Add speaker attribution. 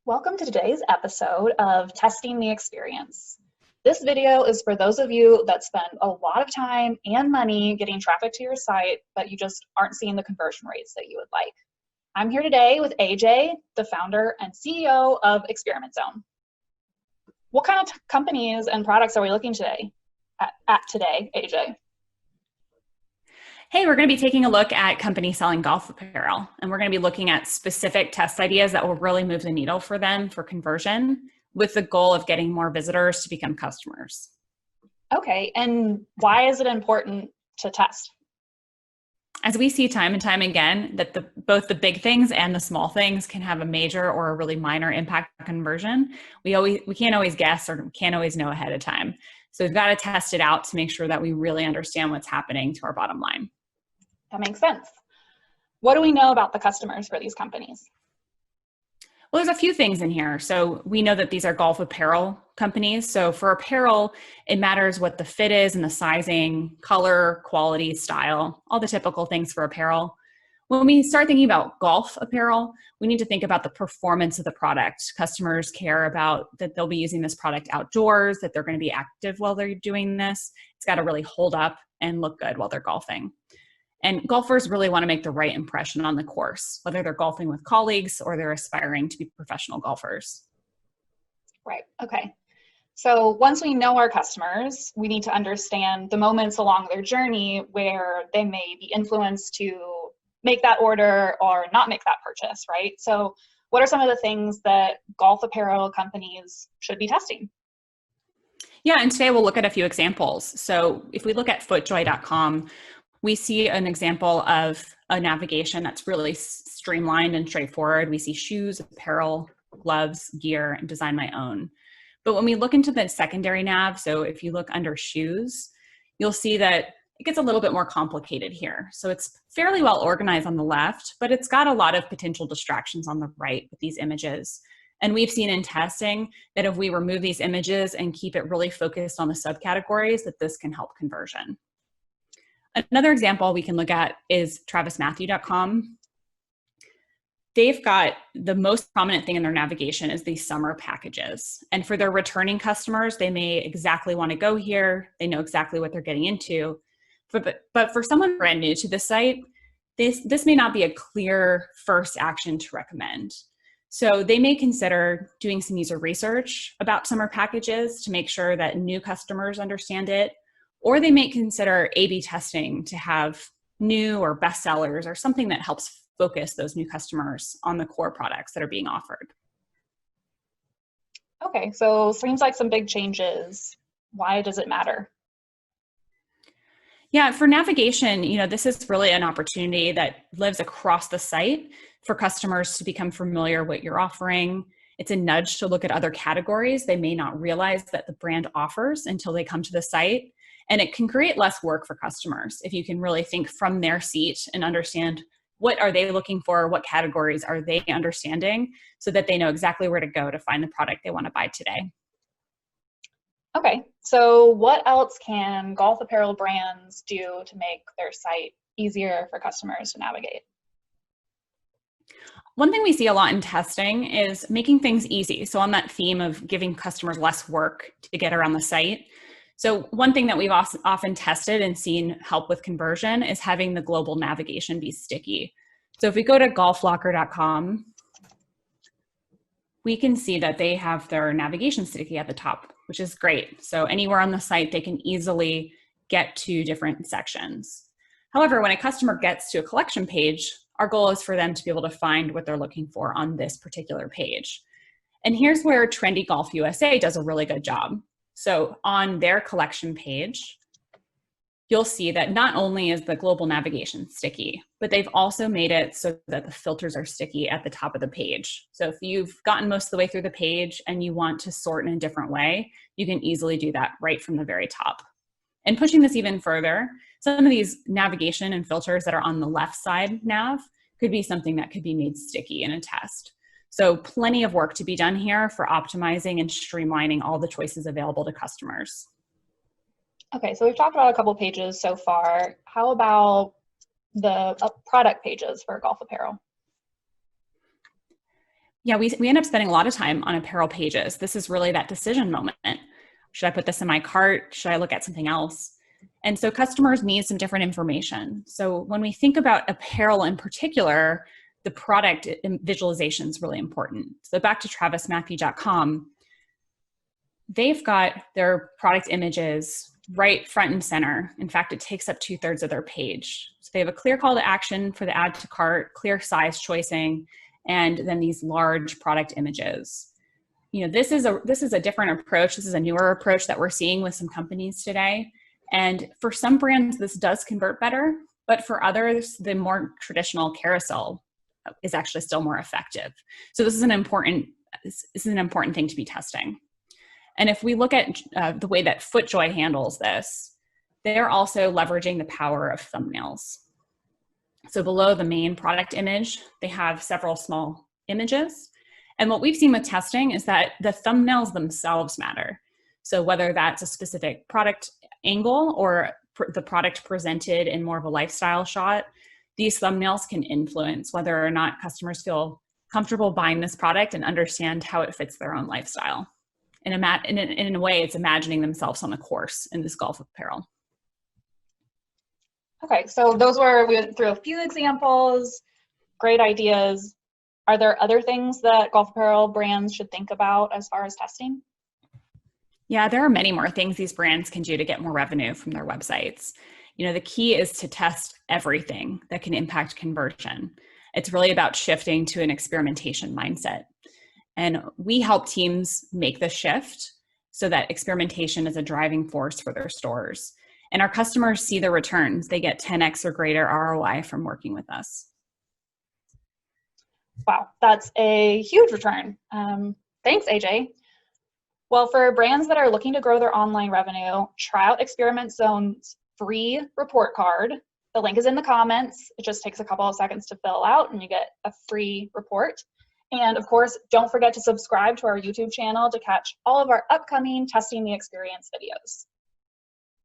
Speaker 1: Welcome to today's episode of Testing the Experience. This video is for those of you that spend a lot of time and money getting traffic to your site, but you just aren't seeing the conversion rates that you would like. I'm here today with AJ, the founder and CEO of Experiment Zone. What kind of companies and products are we looking at today, AJ?
Speaker 2: Hey, we're going to be taking a look at companies selling golf apparel, and we're going to be looking at specific test ideas that will really move the needle for them for conversion with the goal of getting more visitors to become customers.
Speaker 1: Okay, and why is it important to test?
Speaker 2: As we see time and time again, that both the big things and the small things can have a major or a really minor impact on conversion. We can't always guess or can't always know ahead of time. So we've got to test it out to make sure that we really understand what's happening to our bottom line.
Speaker 1: That makes sense. What do we know about the customers for these companies?
Speaker 2: Well, there's a few things in here. So we know that these are golf apparel companies. So for apparel, it matters what the fit is and the sizing, color, quality, style, all the typical things for apparel. When we start thinking about golf apparel, we need to think about the performance of the product. Customers care about that they'll be using this product outdoors, that they're going to be active while they're doing this. It's got to really hold up and look good while they're golfing. And golfers really want to make the right impression on the course, whether they're golfing with colleagues or they're aspiring to be professional golfers.
Speaker 1: Right, okay. So once we know our customers, we need to understand the moments along their journey where they may be influenced to make that order or not make that purchase, right? So what are some of the things that golf apparel companies should be testing?
Speaker 2: Yeah, and today we'll look at a few examples. So if we look at footjoy.com, we see an example of a navigation that's really streamlined and straightforward. We see shoes, apparel, gloves, gear, and design my own. But when we look into the secondary nav, so if you look under shoes, you'll see that it gets a little bit more complicated here. So it's fairly well organized on the left, but it's got a lot of potential distractions on the right with these images. And we've seen in testing that if we remove these images and keep it really focused on the subcategories, that this can help conversion. Another example we can look at is travismatthew.com. They've got the most prominent thing in their navigation is these summer packages. And for their returning customers, they may exactly want to go here. They know exactly what they're getting into. But for someone brand new to the site, this may not be a clear first action to recommend. So they may consider doing some user research about summer packages to make sure that new customers understand it. Or they may consider A/B testing to have new or best sellers or something that helps focus those new customers on the core products that are being offered.
Speaker 1: Okay, so seems like some big changes. Why does it matter?
Speaker 2: Yeah, for navigation, this is really an opportunity that lives across the site for customers to become familiar with what you're offering. It's a nudge to look at other categories they may not realize that the brand offers until they come to the site. And it can create less work for customers if you can really think from their seat and understand what are they looking for, what categories are they understanding, so that they know exactly where to go to find the product they want to buy today.
Speaker 1: Okay, so what else can golf apparel brands do to make their site easier for customers to navigate?
Speaker 2: One thing we see a lot in testing is making things easy. So on that theme of giving customers less work to get around the site. So one thing that we've often tested and seen help with conversion is having the global navigation be sticky. So if we go to golflocker.com, we can see that they have their navigation sticky at the top, which is great. So anywhere on the site, they can easily get to different sections. However, when a customer gets to a collection page, our goal is for them to be able to find what they're looking for on this particular page. And here's where Trendy Golf USA does a really good job. So on their collection page, you'll see that not only is the global navigation sticky, but they've also made it so that the filters are sticky at the top of the page. So if you've gotten most of the way through the page and you want to sort in a different way, you can easily do that right from the very top. And pushing this even further, some of these navigation and filters that are on the left side nav could be something that could be made sticky in a test. So plenty of work to be done here for optimizing and streamlining all the choices available to customers.
Speaker 1: Okay, so we've talked about a couple pages so far. How about the product pages for golf apparel?
Speaker 2: Yeah, we end up spending a lot of time on apparel pages. This is really that decision moment. Should I put this in my cart? Should I look at something else? And so customers need some different information. So when we think about apparel in particular, the product visualization is really important. So back to travismatthew.com, they've got their product images right front and center. In fact, it takes up 2/3 of their page. So they have a clear call to action for the add to cart, clear size choicing, and then these large product images. This is a different approach. This is a newer approach that we're seeing with some companies today. And for some brands, this does convert better, but for others, the more traditional carousel is actually still more effective. So this is an important thing to be testing. And if we look at the way that FootJoy handles this, they're also leveraging the power of thumbnails. So below the main product image, they have several small images. And what we've seen with testing is that the thumbnails themselves matter. So whether that's a specific product angle or the product presented in more of a lifestyle shot, these thumbnails can influence whether or not customers feel comfortable buying this product and understand how it fits their own lifestyle. In a way, it's imagining themselves on a course in this golf apparel.
Speaker 1: Okay, so we went through a few examples, great ideas. Are there other things that golf apparel brands should think about as far as testing?
Speaker 2: Yeah, there are many more things these brands can do to get more revenue from their websites. The key is to test everything that can impact conversion. It's really about shifting to an experimentation mindset. And we help teams make the shift so that experimentation is a driving force for their stores. And our customers see the returns. They get 10x or greater ROI from working with us.
Speaker 1: Wow, that's a huge return. Thanks, AJ. Well, for brands that are looking to grow their online revenue, try out Experiment Zone's free report card. The link is in the comments. It just takes a couple of seconds to fill out and you get a free report. And of course, don't forget to subscribe to our YouTube channel to catch all of our upcoming Testing the Experience videos.